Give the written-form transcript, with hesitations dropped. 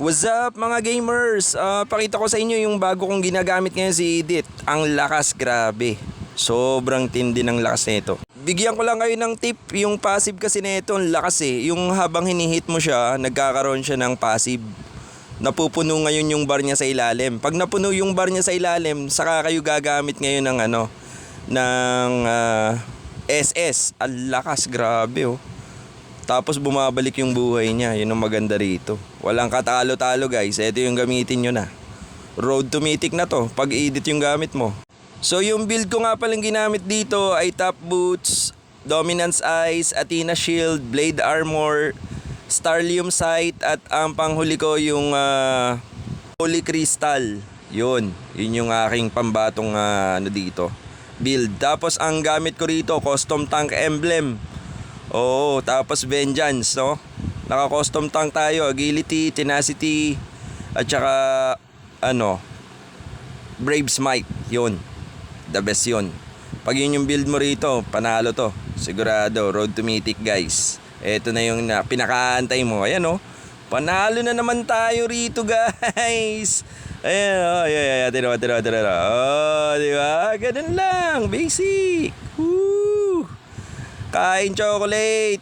What's up mga gamers? Pakita ko sa inyo yung bago kong ginagamit ngayon si Edith. Ang lakas, grabe. Sobrang tindi ng lakas nito. Bigyan ko lang kayo ng tip, yung passive kasi nito ang lakas eh. Yung habang hinihit mo siya, nagkakaroon siya ng passive. Napupuno ngayon yung bar niya sa ilalim. Pag napuno yung bar niya sa ilalim, saka kayo gagamit ngayon ng SS. Ang lakas, grabe oh. Tapos bumabalik yung buhay niya. Yun ang maganda rito. Walang katalo-talo guys. Ito yung gamitin nyo na. Road to Mythic na to. Pag edit yung gamit mo. So yung build ko nga palang ginamit dito ay Top Boots, Dominance Eyes, Athena Shield, Blade Armor, Starlium Sight, at ang panghuli ko yung Holy Crystal. Yun yung aking pambatong dito. Build. Tapos ang gamit ko rito, Custom Tank Emblem. Oo, tapos Vengeance, no? Naka-custom tank tayo, Agility, Tenacity, at saka Brave Smite. Yun. The best yun. Pag yun yung build mo rito, panalo to. Sigurado, Road to Mythic guys. Ito na yung pinakaantay mo. Ayan oh. Panalo na naman tayo rito guys. Ayan oh, ayan. Tira. Oh, di ba? Ganun lang, basic. Woo! Kain chocolate.